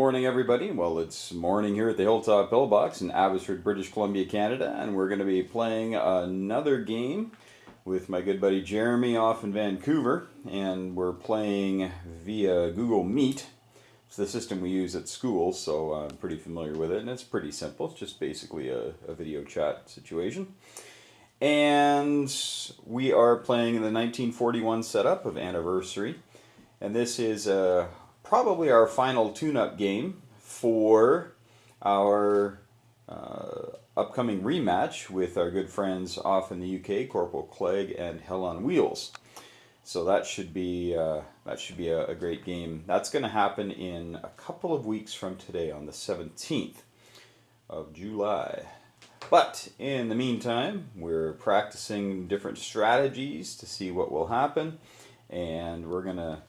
morning, everybody. Well, it's morning here at the Hilltop Pillbox in Abbotsford, British Columbia, Canada, and we're going to be playing another game with my good buddy Jeremy off in Vancouver, and we're playing via Google Meet. It's the system we use at school, so I'm pretty familiar with it, and it's pretty simple. It's just basically a video chat situation. And we are playing in the 1941 setup of Anniversary, and this is probably our final tune-up game for our upcoming rematch with our good friends off in the UK, Corporal Clegg and Hell on Wheels. So that should be a great game. That's going to happen in a couple of weeks from today, on the 17th of July. But in the meantime, we're practicing different strategies to see what will happen, and we're gonna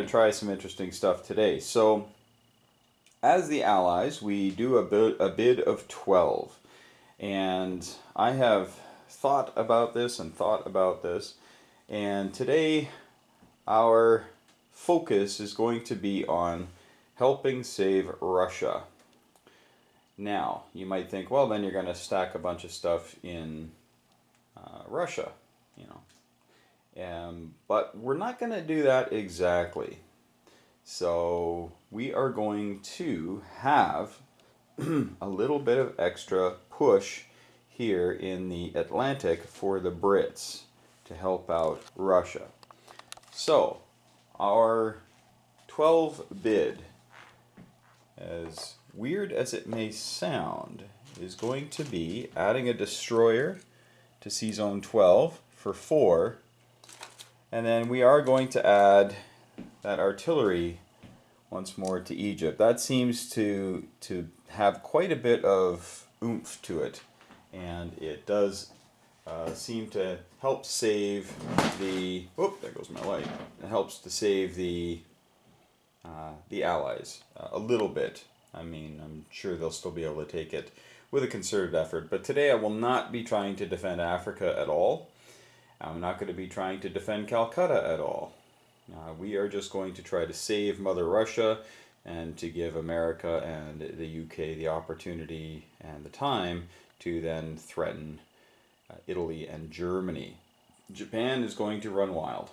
try some interesting stuff today. So, as the Allies, we do a bid of 12, and I have thought about this, and today our focus is going to be on helping save Russia. Now, you might think, well, then you're going to stack a bunch of stuff in Russia, you know. But we're not going to do that exactly. So we are going to have a little bit of extra push here in the Atlantic for the Brits to help out Russia. So our 12 bid, as weird as it may sound, is going to be adding a destroyer to Sea Zone 12 for 4, and then we are going to add that artillery once more to Egypt. That seems to have quite a bit of oomph to it, and it does seem to help save the... Whoop, there goes my light. It helps to save the Allies a little bit. I mean, I'm sure they'll still be able to take it with a concerted effort. But today I will not be trying to defend Africa at all. I'm not going to be trying to defend Calcutta at all. We are just going to try to save Mother Russia and to give America and the UK the opportunity and the time to then threaten Italy and Germany. Japan is going to run wild.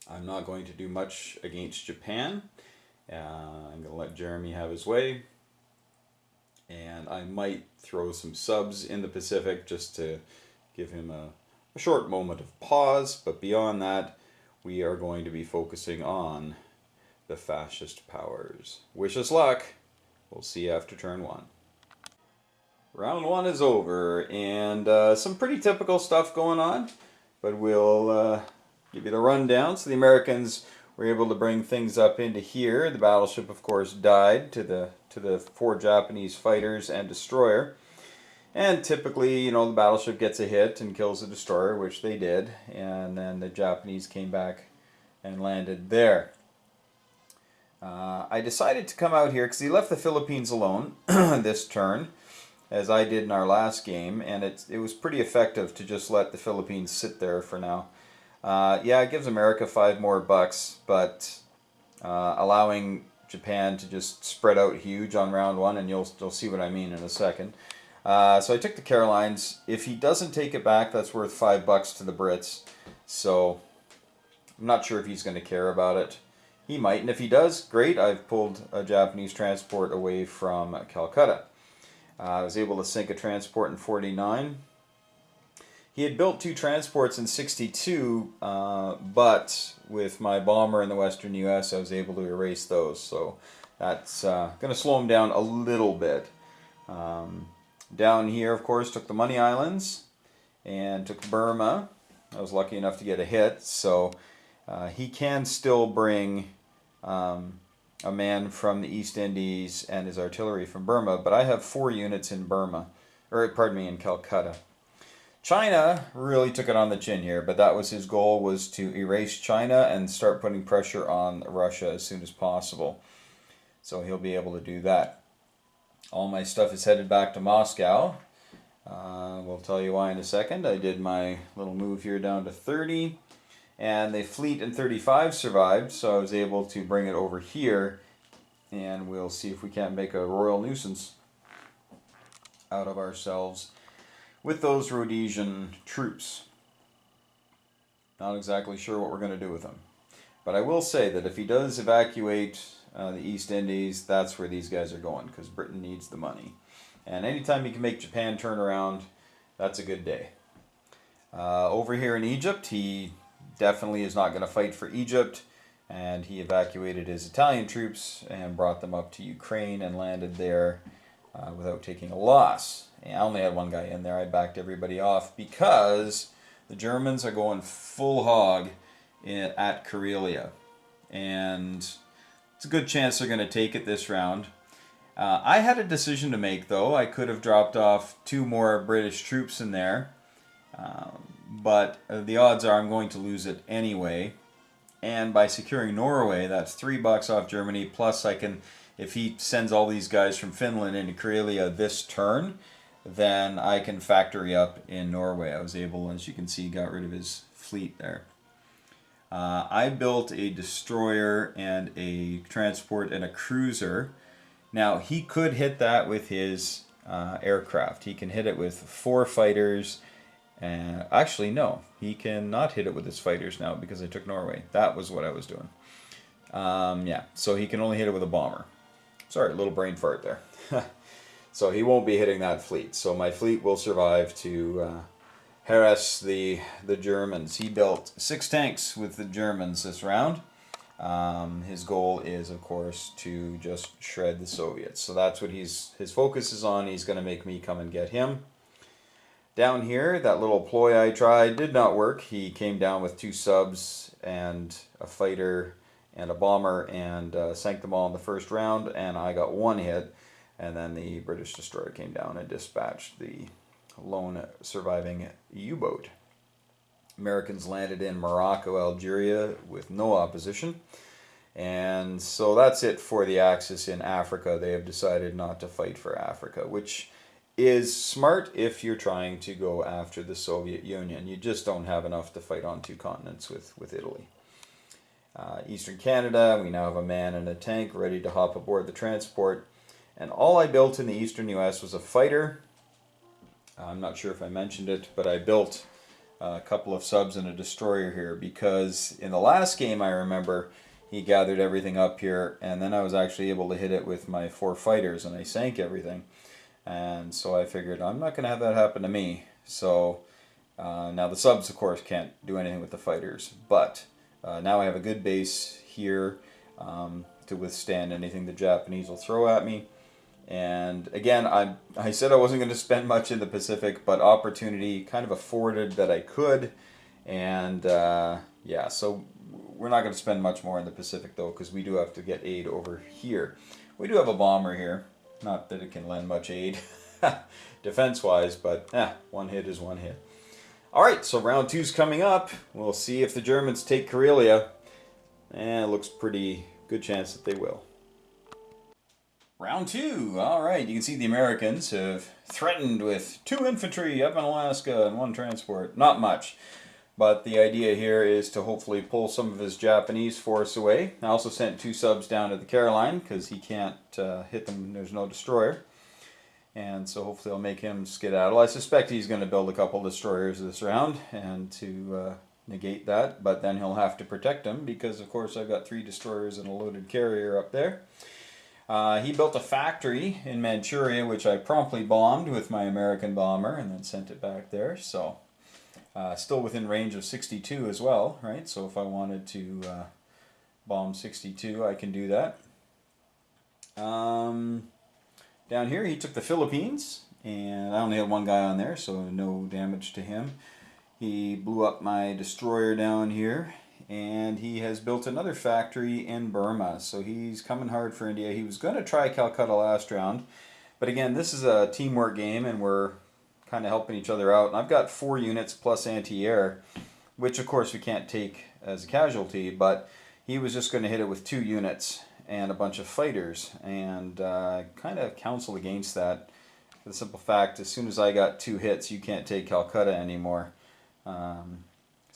I'm not going to do much against Japan. I'm going to let Jeremy have his way, and I might throw some subs in the Pacific just to give him a short moment of pause, but beyond that, we are going to be focusing on the fascist powers. Wish us luck. We'll see you after turn 1. Round 1 is over, and some pretty typical stuff going on, but we'll give you the rundown. So the Americans were able to bring things up into here. The battleship, of course, died to the 4 Japanese fighters and destroyer. And typically, you know, the battleship gets a hit and kills the destroyer, which they did. And then the Japanese came back and landed there. I decided to come out here because he left the Philippines alone this turn, as I did in our last game. And it was pretty effective to just let the Philippines sit there for now. Yeah, it gives America 5 more bucks, but allowing Japan to just spread out huge on round 1, and you'll see what I mean in a second. So I took the Carolines. If he doesn't take it back, that's worth 5 bucks to the Brits. So I'm not sure if he's going to care about it. He might, and if he does, great. I've pulled a Japanese transport away from Calcutta. I was able to sink a transport in 49. He had built 2 transports in 62, but with my bomber in the western U.S., I was able to erase those. So that's going to slow him down a little bit. Down here, of course, took the Money Islands and took Burma. I was lucky enough to get a hit, so he can still bring a man from the East Indies and his artillery from Burma, but I have 4 units in in Calcutta. China really took it on the chin here, but that was his goal, was to erase China and start putting pressure on Russia as soon as possible. So he'll be able to do that. All my stuff is headed back to Moscow. We'll tell you why in a second. I did my little move here down to 30, and the fleet in 35 survived, so I was able to bring it over here and we'll see if we can't make a royal nuisance out of ourselves with those Rhodesian troops. Not exactly sure what we're going to do with them. But I will say that if he does evacuate the East Indies, that's where these guys are going, because Britain needs the money. And anytime you can make Japan turn around, that's a good day. Over here in Egypt, he definitely is not going to fight for Egypt, and he evacuated his Italian troops and brought them up to Ukraine and landed there without taking a loss. And I only had one guy in there. I backed everybody off because the Germans are going full hog at Karelia, and it's a good chance they're going to take it this round. I had a decision to make, though. I could have dropped off 2 more British troops in there, but the odds are I'm going to lose it anyway. And by securing Norway, that's $3 off Germany, plus I can, if he sends all these guys from Finland into Karelia this turn, then I can factory up in Norway. I was able, as you can see, got rid of his fleet there. I built a destroyer and a transport and a cruiser. Now, he could hit that with his aircraft. He can hit it with 4 fighters. Actually, no. He cannot hit it with his fighters now because I took Norway. That was what I was doing. Yeah, so he can only hit it with a bomber. Sorry, a little brain fart there. So he won't be hitting that fleet. So my fleet will survive to harass the Germans. He built 6 tanks with the Germans this round. His goal is, of course, to just shred the Soviets. So that's what his focus is on. He's going to make me come and get him. Down here, that little ploy I tried did not work. He came down with 2 subs and a fighter and a bomber and sank them all in the first round, and I got 1 hit. And then the British destroyer came down and dispatched the lone surviving U-boat. Americans landed in Morocco, Algeria with no opposition. And so that's it for the Axis in Africa. They have decided not to fight for Africa, which is smart if you're trying to go after the Soviet Union. You just don't have enough to fight on 2 continents with Italy. Eastern Canada, we now have a man and a tank ready to hop aboard the transport. And all I built in the eastern US was a fighter. I'm not sure if I mentioned it, but I built a couple of subs and a destroyer here because in the last game I remember he gathered everything up here, and then I was actually able to hit it with my 4 fighters and I sank everything. And so I figured I'm not going to have that happen to me. So now the subs, of course, can't do anything with the fighters, but now I have a good base here to withstand anything the Japanese will throw at me. And again, I said I wasn't going to spend much in the Pacific, but opportunity kind of afforded that I could. And yeah, so we're not going to spend much more in the Pacific, though, because we do have to get aid over here. We do have a bomber here. Not that it can lend much aid defense-wise, but 1 hit is 1 hit. All right, so round 2's coming up. We'll see if the Germans take Karelia. And it looks pretty good chance that they will. Round 2. All right, you can see the Americans have threatened with 2 infantry up in Alaska and 1 transport. Not much, but the idea here is to hopefully pull some of his Japanese force away. I also sent 2 subs down to the Caroline because he can't hit them. There's no destroyer. And so hopefully I'll make him skedaddle. I suspect he's going to build a couple destroyers this round and to negate that, but then he'll have to protect them because, of course, I've got 3 destroyers and a loaded carrier up there. He built a factory in Manchuria, which I promptly bombed with my American bomber and then sent it back there. So still within range of 62 as well, right? So if I wanted to bomb 62, I can do that. Down here, he took the Philippines, and I only had 1 guy on there, so no damage to him. He blew up my destroyer down here. And he has built another factory in Burma, so he's coming hard for India. He was going to try Calcutta last round, but again, this is a teamwork game, and we're kind of helping each other out. And I've got 4 units plus anti-air, which of course we can't take as a casualty, but he was just going to hit it with 2 units and a bunch of fighters, and kind of counsel against that for the simple fact, as soon as I got 2 hits, you can't take Calcutta anymore.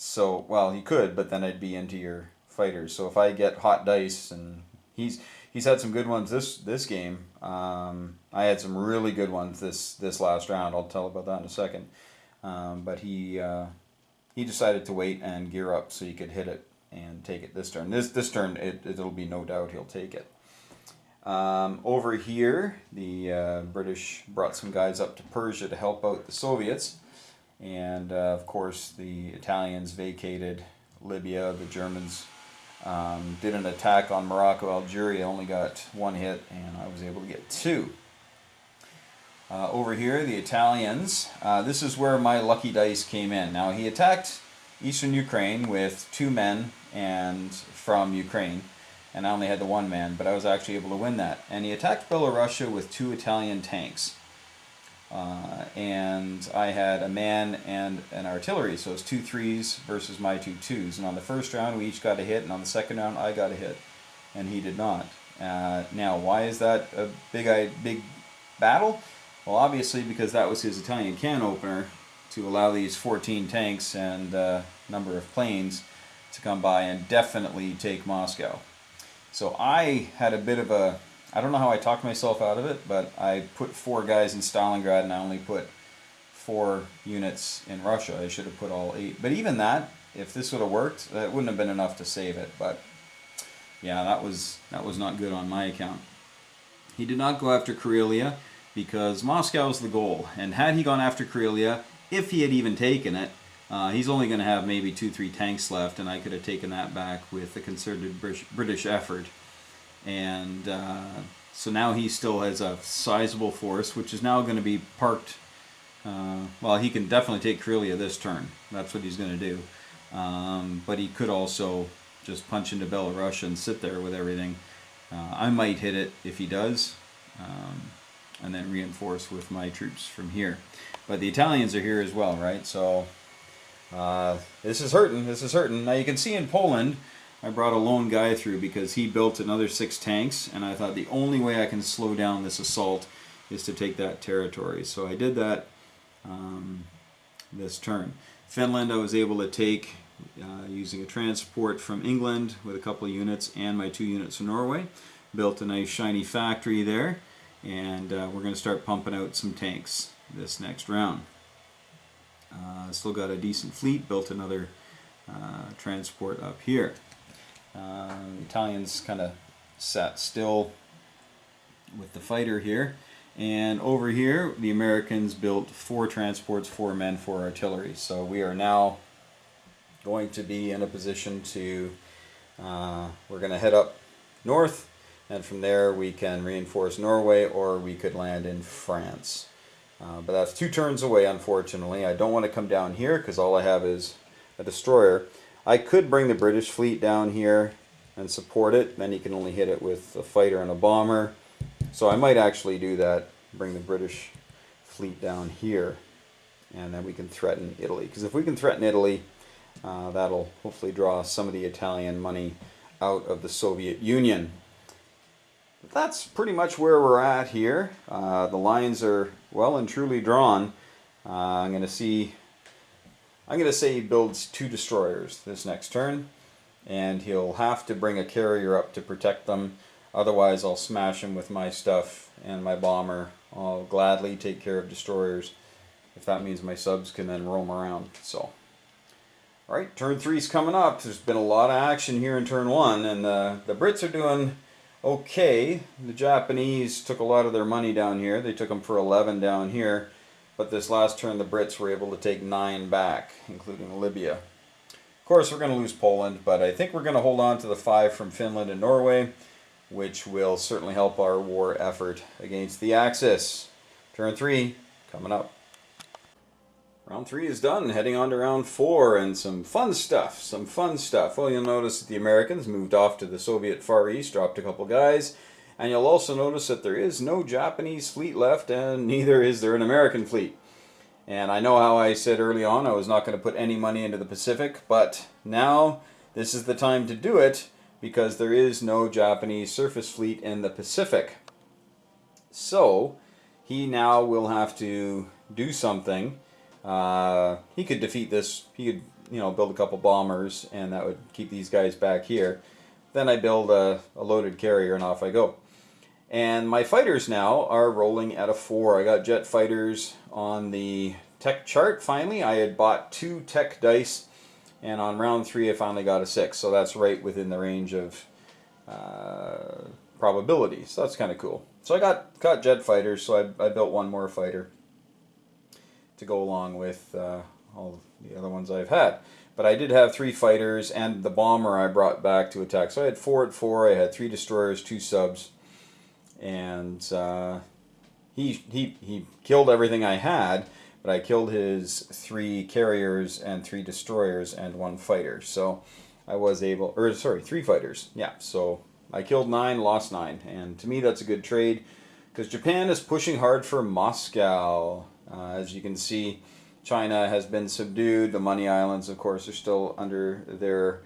So, well, he could, but then I'd be into your fighters. So if I get hot dice, and he's he's had some good ones this game. I had some really good ones this last round. I'll tell about that in a second. But he decided to wait and gear up so he could hit it and take it this turn. This turn it'll be no doubt he'll take it. Over here, the British brought some guys up to Persia to help out the Soviets, and of course the Italians vacated Libya. The Germans did an attack on Morocco, Algeria, only got one hit, and I was able to get two. Over here, the Italians, this is where my lucky dice came in. Now, he attacked eastern Ukraine with 2 men and from Ukraine, and I only had the 1 man, but I was actually able to win that. And he attacked Belarusia with 2 Italian tanks. And I had a man and an artillery, so it's 2 3s versus my 2 2s. And on the first round, we each got a hit, and on the second round, I got a hit, and he did not. Now, why is that a big battle? Well, obviously because that was his Italian can opener to allow these 14 tanks and number of planes to come by and definitely take Moscow. So I had a bit of a, I don't know how I talked myself out of it, but I put 4 guys in Stalingrad and I only put 4 units in Russia. I should have put all 8. But even that, if this would have worked, that wouldn't have been enough to save it. But yeah, that was not good on my account. He did not go after Karelia because Moscow's the goal. And had he gone after Karelia, if he had even taken it, he's only going to have maybe 2-3 tanks left, and I could have taken that back with a concerted British effort. And so now he still has a sizable force, which is now going to be parked. Well, he can definitely take Karelia this turn. That's what he's going to do. But he could also just punch into Belarus and sit there with everything. I might hit it if he does, and then reinforce with my troops from here. But the Italians are here as well, right? So this is hurting. This is hurting. Now you can see in Poland, I brought a lone guy through because he built another 6 tanks, and I thought the only way I can slow down this assault is to take that territory. So I did that this turn. Finland I was able to take using a transport from England with a couple of units and my 2 units from Norway. Built a nice shiny factory there, and we're going to start pumping out some tanks this next round. Still got a decent fleet, built another transport up here. The Italians kind of sat still with the fighter here. And over here, the Americans built 4 transports, 4 men, 4 artillery. So we are now going to be in a position to, we're going to head up north, and from there we can reinforce Norway, or we could land in France. But that's 2 turns away, unfortunately. I don't want to come down here because all I have is a destroyer. I could bring the British fleet down here and support it. Then you can only hit it with a fighter and a bomber. So I might actually do that, bring the British fleet down here, and then we can threaten Italy. Because if we can threaten Italy, that'll hopefully draw some of the Italian money out of the Soviet Union. That's pretty much where we're at here. The lines are well and truly drawn. I'm going to say he builds 2 destroyers this next turn, and he'll have to bring a carrier up to protect them. Otherwise, I'll smash him with my stuff and my bomber. I'll gladly take care of destroyers if that means my subs can then roam around. So, all right, turn 3's coming up. There's been a lot of action here in turn 1, and the Brits are doing okay. The Japanese took a lot of their money down here. They took them for 11 down here. But this last turn, the Brits were able to take 9 back, including Libya. Of course, we're going to lose Poland, but I think we're going to hold on to the 5 from Finland and Norway, which will certainly help our war effort against the Axis. Turn 3 coming up. Round 3 is done, heading on to round 4, and some fun stuff, Well, you'll notice that the Americans moved off to the Soviet Far East, dropped a couple guys, and you'll also notice that there is no Japanese fleet left, and neither is there an American fleet. And I know how I said early on I was not going to put any money into the Pacific, but now this is the time to do it, because there is no Japanese surface fleet in the Pacific. So, he now will have to do something. He could defeat this, he could, build a couple bombers, and that would keep these guys back here. then I build a loaded carrier and off I go. And my fighters now are rolling at a 4. I got jet fighters on the tech chart finally. I had bought 2 tech dice, and on round 3 I finally got a 6. So that's right within the range of probability. So that's kind of cool. So I got jet fighters, so I built one more fighter to go along with all the other ones I've had. But I did have 3 fighters and the bomber I brought back to attack. So I had 4 at 4. I had 3 destroyers, 2 subs, and he killed everything I had. But I killed his 3 carriers and 3 destroyers and 1 fighter. So I was able, or sorry, 3 fighters. Yeah. So I killed 9, lost 9, and to me that's a good trade because Japan is pushing hard for Moscow. As you can see, China has been subdued. The Money Islands, of course, are still under their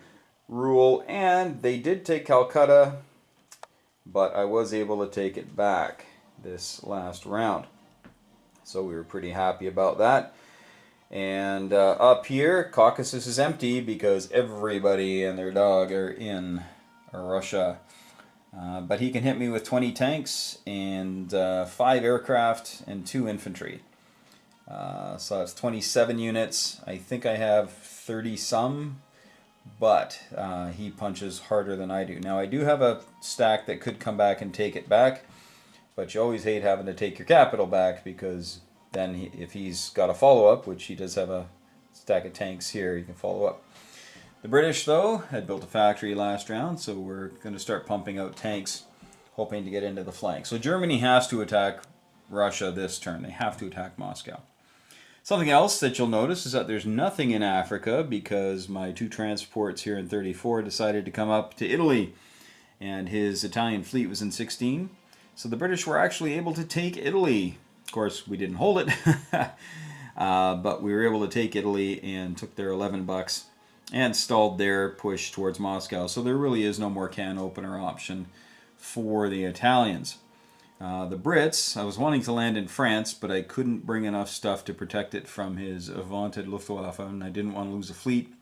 rule. And they did take Calcutta, but I was able to take it back this last round. So we were pretty happy about that. And up here, Caucasus is empty because everybody and their dog are in Russia. But he can hit me with 20 tanks and 5 aircraft and 2 infantry. So that's 27 units. I think I have 30 some, but he punches harder than I do. Now I do have a stack that could come back and take it back, but you always hate having to take your capital back because then if he's got a follow-up, which he does have a stack of tanks here, he can follow up. The British, though, had built a factory last round, so we're going to start pumping out tanks, hoping to get into the flank. So Germany has to attack Russia this turn. They have to attack Moscow. Something else that you'll notice is that there's nothing in Africa because my 2 transports here in 34 decided to come up to Italy, and his Italian fleet was in 16. So the British were actually able to take Italy. Of course, we didn't hold it, but we were able to take Italy and took their $11 and stalled their push towards Moscow. So there really is no more can opener option for the Italians. The Brits, I was wanting to land in France, but I couldn't bring enough stuff to protect it from his vaunted Luftwaffe, and I didn't want to lose a fleet.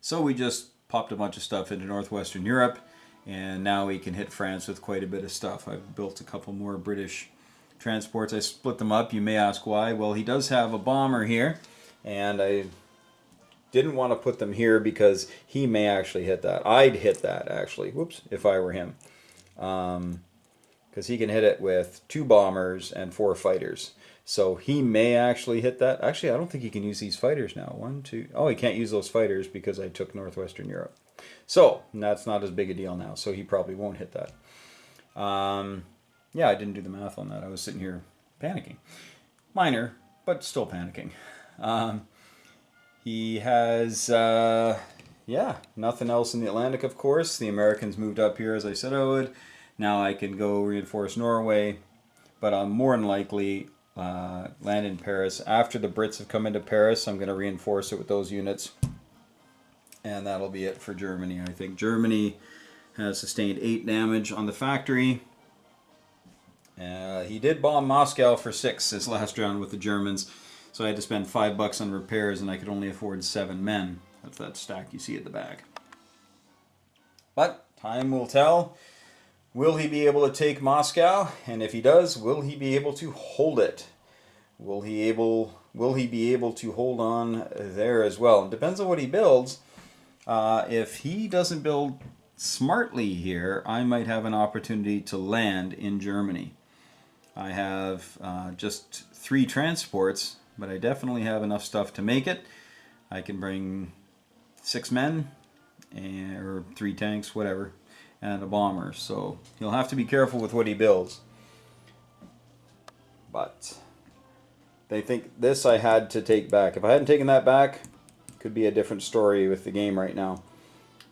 So we just popped a bunch of stuff into northwestern Europe, and now we can hit France with quite a bit of stuff. I've built a couple more British transports. I split them up. You may ask why. Well, he does have a bomber here, and I didn't want to put them here because he may actually hit that. I'd hit that, actually. Whoops, if I were him. Because he can hit it with 2 bombers and 4 fighters. So he may actually hit that. Actually, I don't think he can use these fighters now. 1, 2... Oh, he can't use those fighters because I took northwestern Europe. So that's not as big a deal now. So he probably won't hit that. Yeah, I didn't do the math on that. I was sitting here panicking. Minor, but still panicking. He has, yeah, nothing else in the Atlantic, of course. The Americans moved up here, as I said I would. Now I can go reinforce Norway, but I'm more than likely land in Paris. After the Brits have come into Paris, I'm going to reinforce it with those units. And that'll be it for Germany. I think Germany has sustained 8 damage on the factory. He did bomb Moscow for 6 this last round with the Germans. So I had to spend $5 on repairs, and I could only afford 7 men. That's that stack you see at the back. But time will tell. Will he be able to take Moscow? And if he does, will he be able to hold it? Will he be able to hold on there as well? It depends on what he builds. If he doesn't build smartly here, I might have an opportunity to land in Germany. I have just 3 transports, but I definitely have enough stuff to make it. I can bring 6 men, or 3 tanks, whatever, and a bomber. So he'll have to be careful with what he builds. But they think this I had to take back. If I hadn't taken that back, it could be a different story with the game right now.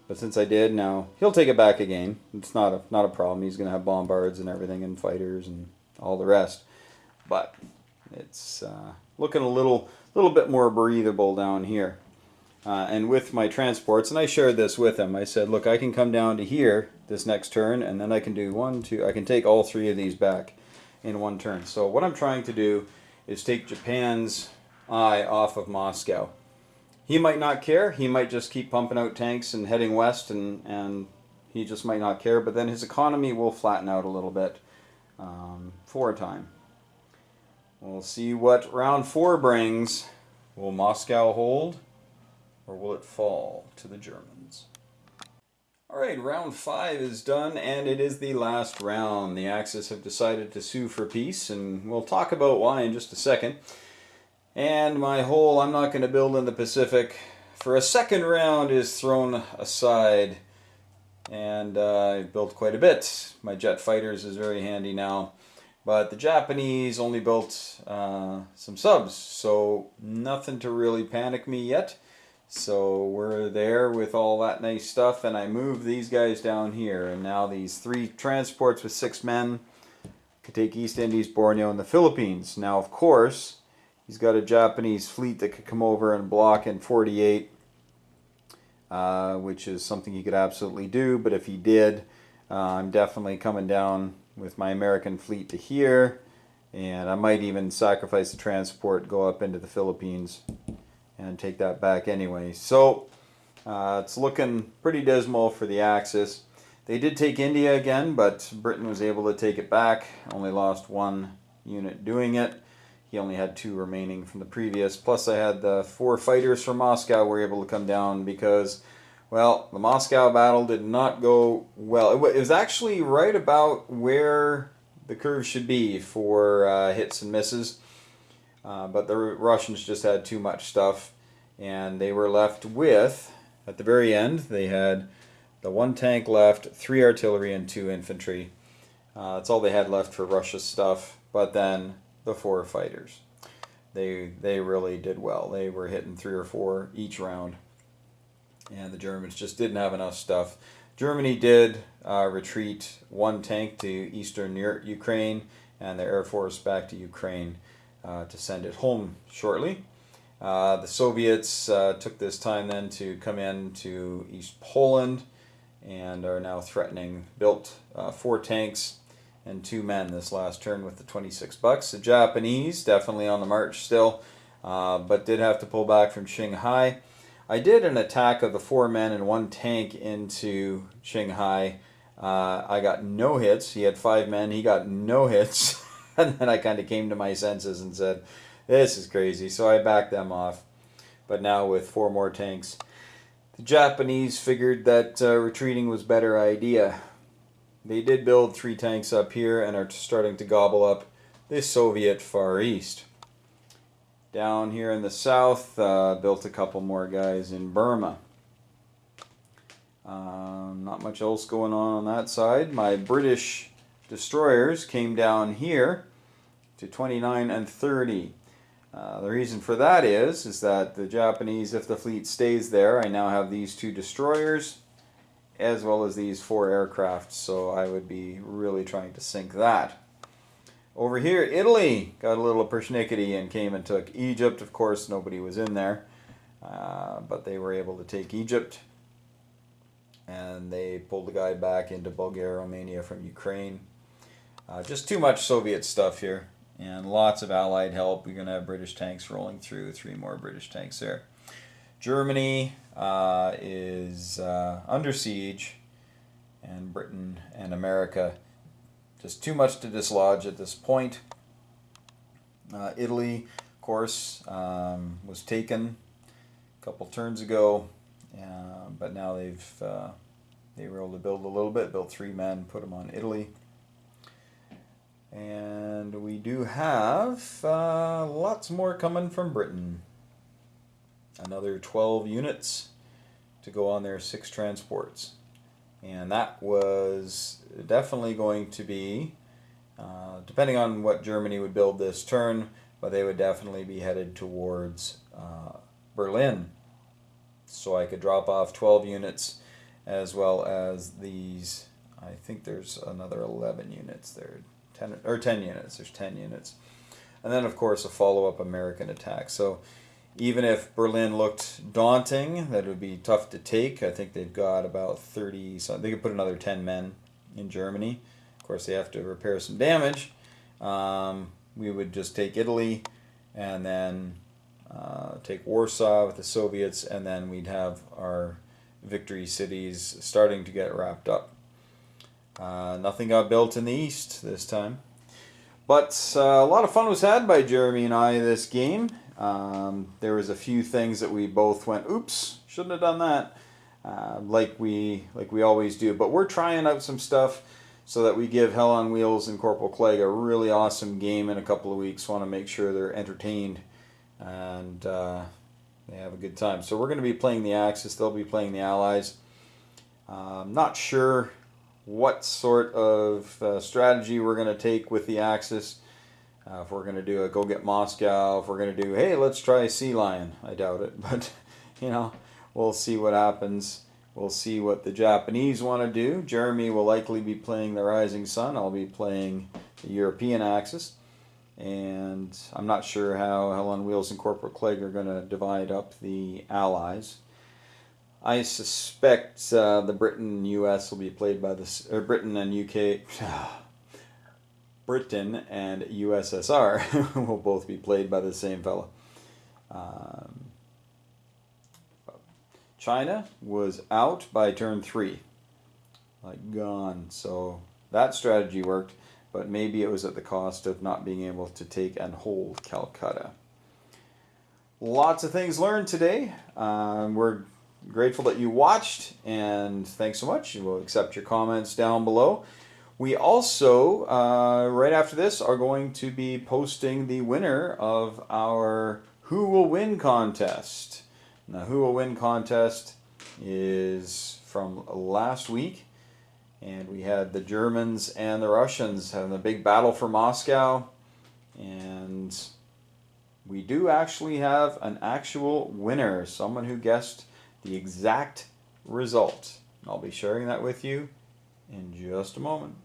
But since I did, now he'll take it back again. It's not a problem. He's going to have bombards and everything and fighters and all the rest. But it's looking a little bit more breathable down here. And with my transports, and I shared this with him, I said, look, I can come down to here this next turn, and then I can do 1, 2, I can take all 3 of these back in 1 turn. So what I'm trying to do is take Japan's eye off of Moscow. He might not care. He might just keep pumping out tanks and heading west and He just might not care, but then his economy will flatten out a little bit for a time. We'll see what round 4 brings. Will Moscow hold, or will it fall to the Germans? Alright, round 5 is done, and it is the last round. The Axis have decided to sue for peace, and we'll talk about why in just a second. And my whole I'm not going to build in the Pacific for a second round is thrown aside. And I built quite a bit. My jet fighters is very handy now. But the Japanese only built some subs, so nothing to really panic me yet. So we're there with all that nice stuff, and I moved these guys down here. And now these 3 transports with 6 men could take East Indies, Borneo, and the Philippines. Now, of course, he's got a Japanese fleet that could come over and block in 48, which is something he could absolutely do. But if he did, I'm definitely coming down with my American fleet to here. And I might even sacrifice the transport, go up into the Philippines, and take that back anyway. So it's looking pretty dismal for the Axis. They did take India again, but Britain was able to take it back. Only lost 1 unit doing it. He only had 2 remaining from the previous. Plus I had the 4 fighters from Moscow were able to come down because, well, the Moscow battle did not go well. It was actually right about where the curve should be for hits and misses. But the Russians just had too much stuff, and they were left with, at the very end, they had the 1 tank left, 3 artillery, and 2 infantry. That's all they had left for Russia's stuff, but then the 4 fighters. They really did well. They were hitting 3 or 4 each round, and the Germans just didn't have enough stuff. Germany did retreat 1 tank to eastern Ukraine, and the Air Force back to Ukraine to send it home shortly. The Soviets took this time then to come in to East Poland and are now threatening. Built 4 tanks and 2 men this last turn with the 26 bucks. The Japanese definitely on the march still, but did have to pull back from Shanghai. I did an attack of the 4 men and 1 tank into Shanghai. I got no hits. He had 5 men. He got no hits. And then I kind of came to my senses and said, this is crazy. So I backed them off. But now with 4 more tanks, the Japanese figured that retreating was a better idea. They did build 3 tanks up here and are starting to gobble up the Soviet Far East. Down here in the south, built a couple more guys in Burma. Not much else going on that side. My British destroyers came down here to 29 and 30. The reason for that is that the Japanese, if the fleet stays there, I now have these 2 destroyers as well as these 4 aircraft, so I would be really trying to sink that. Over here, Italy got a little persnickety and came and took Egypt. Of course, nobody was in there, but they were able to take Egypt. And they pulled the guy back into Bulgaria, Romania from Ukraine. Just too much Soviet stuff here, and lots of Allied help. We're going to have British tanks rolling through, 3 more British tanks there. Germany is under siege, and Britain and America, just too much to dislodge at this point. Italy, of course, was taken a couple turns ago. But now they were able to build a little bit, built 3 men, put them on Italy. And we do have lots more coming from Britain. Another 12 units to go on their 6 transports. And that was definitely going to be, depending on what Germany would build this turn, but they would definitely be headed towards Berlin. So I could drop off 12 units as well as these. I think there's another 11 units there. 10 units. There's 10 units. And then, of course, a follow-up American attack. So even if Berlin looked daunting, that would be tough to take. I think they've got about 30. So they could put another 10 men in Germany. Of course, they have to repair some damage. We would just take Italy and then take Warsaw with the Soviets, and then we'd have our victory cities starting to get wrapped up. Nothing got built in the east this time. But a lot of fun was had by Jeremy and I this game. There was a few things that we both went, oops, shouldn't have done that, like we always do. But we're trying out some stuff so that we give Hell on Wheels and Corporal Clegg a really awesome game in a couple of weeks. Want to make sure they're entertained and they have a good time. So we're going to be playing the Axis. They'll be playing the Allies. Not sure what sort of strategy we're going to take with the Axis. If we're going to do a go get Moscow, if we're going to do, hey, let's try Sea Lion. I doubt it, but you know, we'll see what happens. We'll see what the Japanese want to do. Jeremy will likely be playing the Rising Sun. I'll be playing the European Axis. And I'm not sure how Hell on Wheels and Corporal Clegg are going to divide up the Allies. I suspect the Britain and US will be played by the, or Britain and UK, Britain and USSR will both be played by the same fella. China was out by turn 3, like gone. So that strategy worked, but maybe it was at the cost of not being able to take and hold Calcutta. Lots of things learned today. We're grateful that you watched, and thanks so much. We'll accept your comments down below. We also, right after this, are going to be posting the winner of our Who Will Win contest. Now, Who Will Win contest is from last week, and we had the Germans and the Russians having a big battle for Moscow, and we do actually have an actual winner, someone who guessed the exact result. I'll be sharing that with you in just a moment.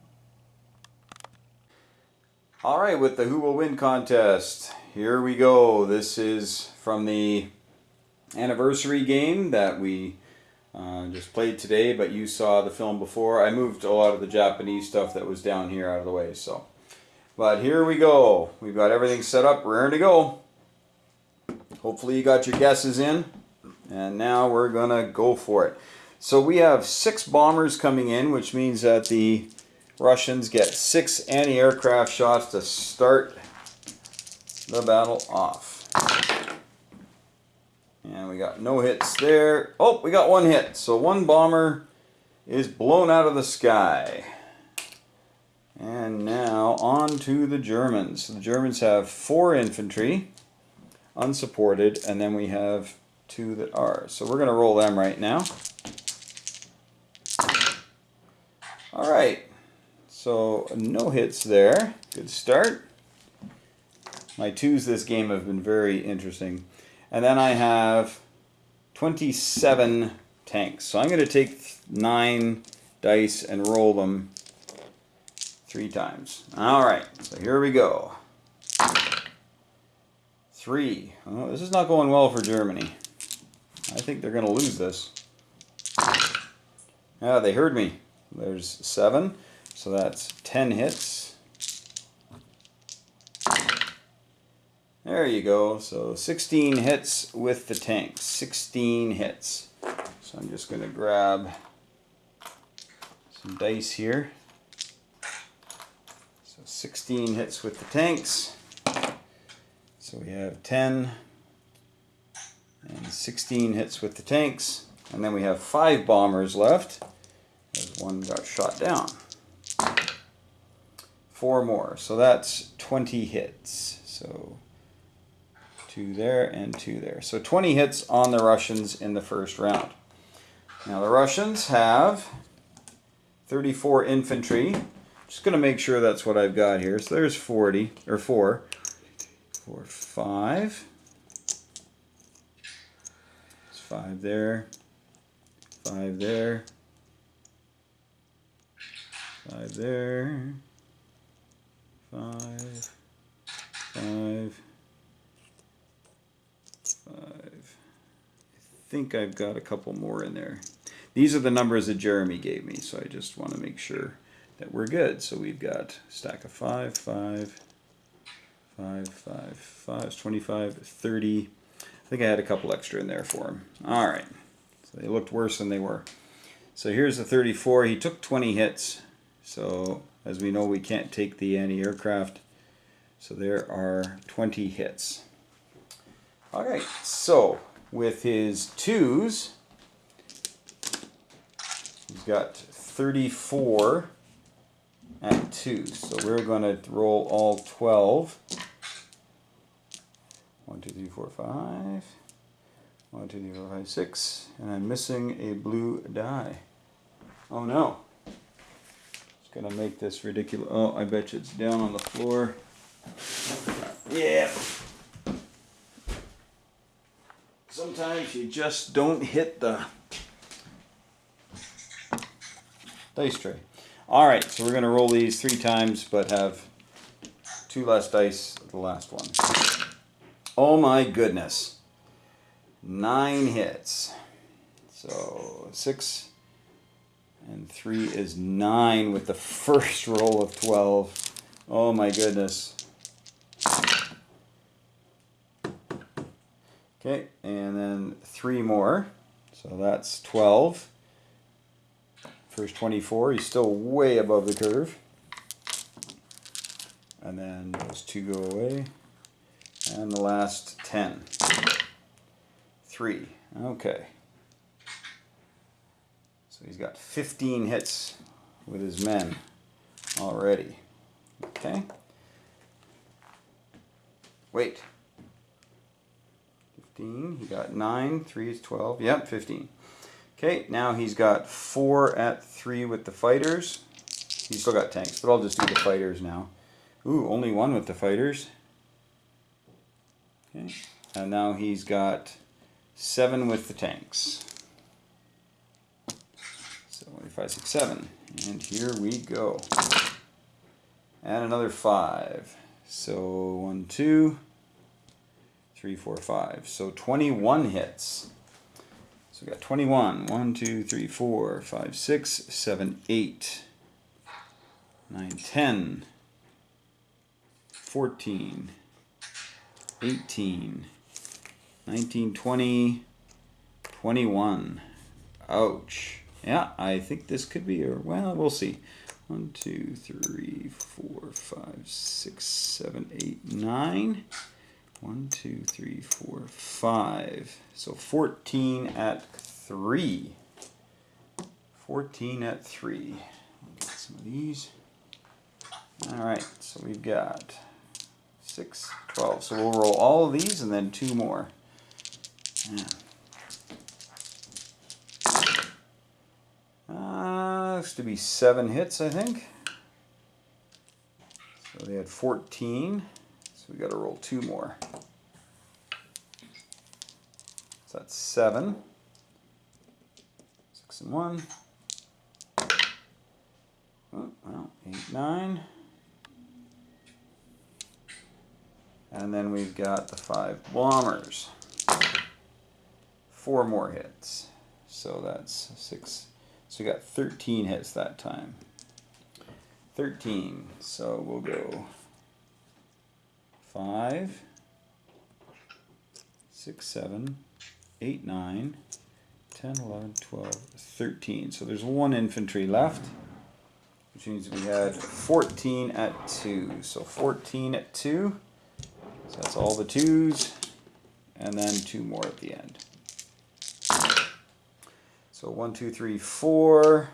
Alright, with the Who Will Win contest, here we go. This is from the anniversary game that we just played today, but you saw the film before. I moved a lot of the Japanese stuff that was down here out of the way, so. But here we go. We've got everything set up, ready to go. Hopefully you got your guesses in, and now we're gonna go for it. So we have 6 bombers coming in, which means that the Russians get 6 anti-aircraft shots to start the battle off. And we got no hits there. Oh, we got 1 hit. So 1 bomber is blown out of the sky. And now on to the Germans. The Germans have 4 infantry, unsupported, and then we have 2 that are. So we're going to roll them right now. Alright, so no hits there. Good start. My 2s this game have been very interesting. And then I have 27 tanks. So I'm going to take 9 dice and roll them 3 times. Alright, so here we go. 3. Oh, this is not going well for Germany. I think they're going to lose this. Yeah, they heard me. There's 7. So that's 10 hits. There you go. So 16 hits with the tanks. 16 hits. So I'm just going to grab some dice here. So 16 hits with the tanks. So we have 10 and 16 hits with the tanks. And then we have 5 bombers left, as 1 got shot down. 4 more. So that's 20 hits. So 2 there and 2 there. So 20 hits on the Russians in the first round. Now the Russians have 34 infantry. Just going to make sure that's what I've got here. So there's 40, or 4. 4, 5. There's 5 there. 5 there. 5 there. 5. 5. 5. I think I've got a couple more in there. These are the numbers that Jeremy gave me, so I just want to make sure that we're good. So we've got a stack of 5, 5, 5, 5, 5, 25, 30. I think I had a couple extra in there for him. Alright, So they looked worse than they were. So here's the 34. He took 20 hits. So as we know, we can't take the anti-aircraft. So there are 20 hits. Okay, so with his 2s, he's got 34 at 2. So we're going to roll all 12. 1, 2, 3, 4, 5. 1, 2, 3, 4, 5, 6. And I'm missing a blue die. Oh no. It's going to make this ridiculous. Oh, I bet you it's down on the floor. Yeah. Sometimes you just don't hit the dice tray. Alright, so we're going to roll these 3 times, but have 2 less dice at the last one. Oh my goodness. 9 hits. So 6 and 3 is 9 with the first roll of 12. Oh my goodness. Okay, and then 3 more. So that's 12. First 24, he's still way above the curve. And then those 2 go away. And the last 10. 3. Okay. So he's got 15 hits with his men already. Okay. Wait. 15. He got 9. 3 is 12. Yep, 15. Okay, now he's got 4 at 3 with the fighters. He's still got tanks, but I'll just do the fighters now. Ooh, only 1 with the fighters. Okay, and now he's got 7 with the tanks. So 5, 6, 7. And here we go. And another 5. So 1, 2, 3, 4, 5. So 21 hits. So we got 21. 1, 2, 3, 4, 5, 6, 7, 8, 9, 10, 14, 18, 19, 20, 21. Ouch. Yeah, I think this could be a, well, we'll see. 1, 2, 3, 4, 5, 6, 7, 8, 9. 1, 2, 3, 4, 5. So 14 at 3. 14 at 3. I'll get some of these. Alright, so we've got 6, 12. So we'll roll all of these and then 2 more. Yeah. Looks to be 7 hits, I think. So they had 14. So we got to roll 2 more. So that's 7. 6 and 1. Oh, well, 8, 9. And then we've got the 5 bombers. 4 more hits. So that's 6. So we got 13 hits that time. 13. So we'll go 5, 6, 7, 8, 9, 10, 11, 12, 13. So there's 1 infantry left, which means we had 14 at 2. So 14 at 2. So that's all the 2s, and then 2 more at the end. So 1, 2, 3, 4.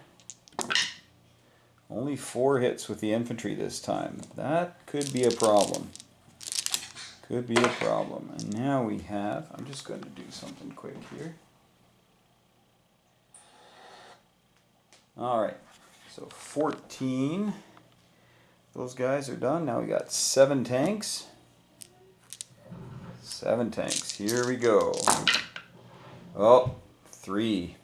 Only 4 hits with the infantry this time. That could be a problem. Could be a problem. And now we have, I'm just going to do something quick here. Alright, so 14. Those guys are done. Now we got 7 tanks. 7 tanks. Here we go. Oh, 3.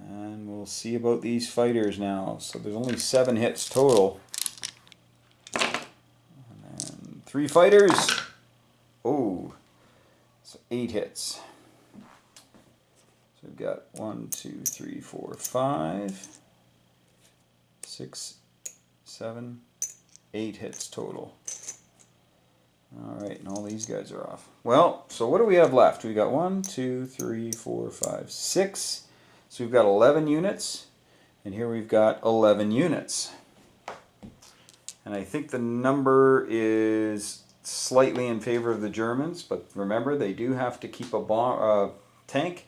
And we'll see about these fighters now. So there's only 7 hits total. And then 3 fighters. Oh, so 8 hits. So we've got 1, 2, 3, 4, 5, 6, 7, 8 hits total. Alright, and all these guys are off. Well, so what do we have left? We got 1, 2, 3, 4, 5, 6. So we've got 11 units, and here we've got 11 units. And I think the number is slightly in favor of the Germans, but remember, they do have to keep a tank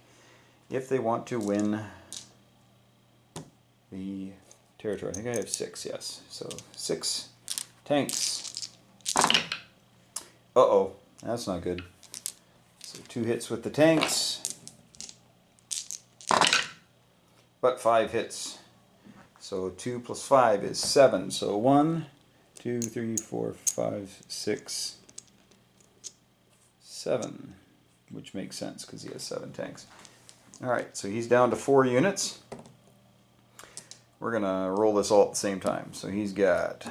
if they want to win the territory. I think I have 6, yes. So 6 tanks. Uh-oh, that's not good. So 2 hits with the tanks, but 5 hits. So 2 plus 5 is 7. So 1, 2, 3, 4, 5, 6, 7, which makes sense because he has 7 tanks. All right, so he's down to 4 units. We're gonna roll this all at the same time. So he's got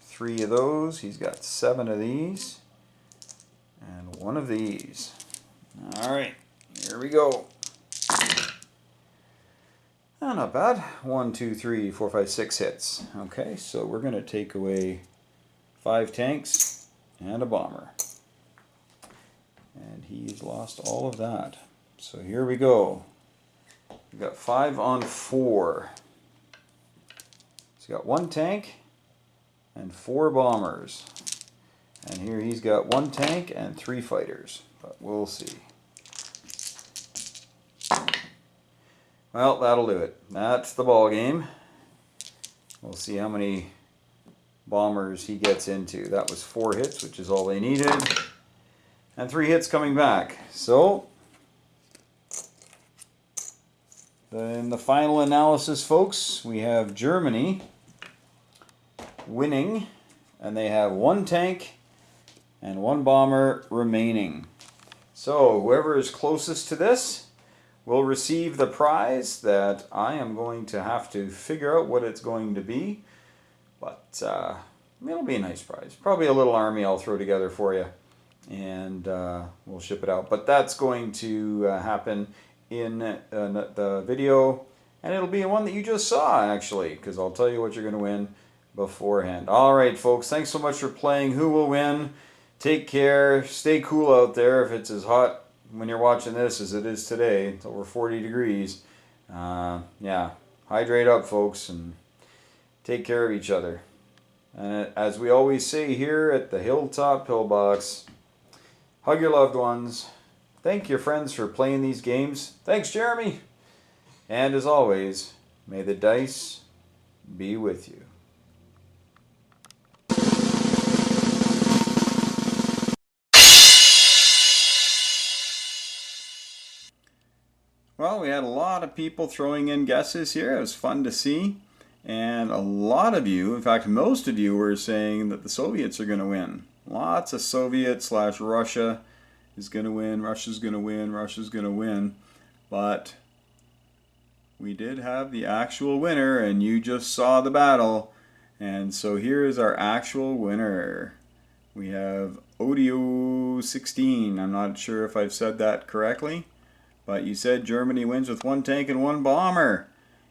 3 of those, he's got 7 of these, and 1 of these. All right, here we go. Oh, not bad. 1, 2, 3, 4, 5, 6 hits. Okay, so we're gonna take away 5 tanks and a bomber. And he's lost all of that. So here we go. We've got 5 on 4. He's got 1 tank and 4 bombers. And here he's got 1 tank and 3 fighters. But we'll see. Well, that'll do it. That's the ball game. We'll see how many bombers he gets into. That was 4 hits, which is all they needed. And 3 hits coming back. So, in the final analysis, folks, we have Germany winning, and they have 1 tank and 1 bomber remaining. So, whoever is closest to this will receive the prize that I am going to have to figure out what it's going to be. But it'll be a nice prize. Probably a little army I'll throw together for you. And we'll ship it out. But that's going to happen in the video. And it'll be one that you just saw, actually. Because I'll tell you what you're going to win beforehand. Alright, folks. Thanks so much for playing Who Will Win. Take care. Stay cool out there if it's as hot when you're watching this as it is today. It's over 40 degrees. Yeah, hydrate up, folks, and take care of each other. And as we always say here at the Hilltop Pillbox, hug your loved ones. Thank your friends for playing these games. Thanks, Jeremy. And as always, may the dice be with you. Well, we had a lot of people throwing in guesses here. It was fun to see. And a lot of you, in fact, most of you were saying that the Soviets are going to win. Lots of Soviet / Russia is going to win, Russia's going to win, Russia's going to win. But we did have the actual winner, and you just saw the battle. And so here is our actual winner. We have Odio16. I'm not sure if I've said that correctly. But you said Germany wins with 1 tank and 1 bomber.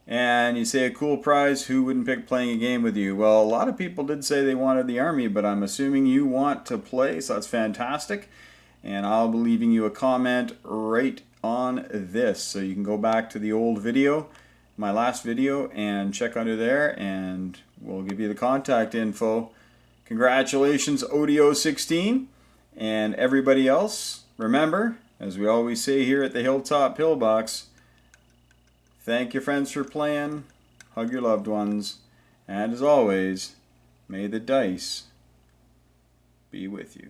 And you say a cool prize, who wouldn't pick playing a game with you? Well, a lot of people did say they wanted the army, but I'm assuming you want to play, so that's fantastic. And I'll be leaving you a comment right on this. So you can go back to the old video, my last video, and check under there, and we'll give you the contact info. Congratulations, Odio16. And everybody else, remember, as we always say here at the Hilltop Pillbox, thank your friends for playing, hug your loved ones, and as always, may the dice be with you.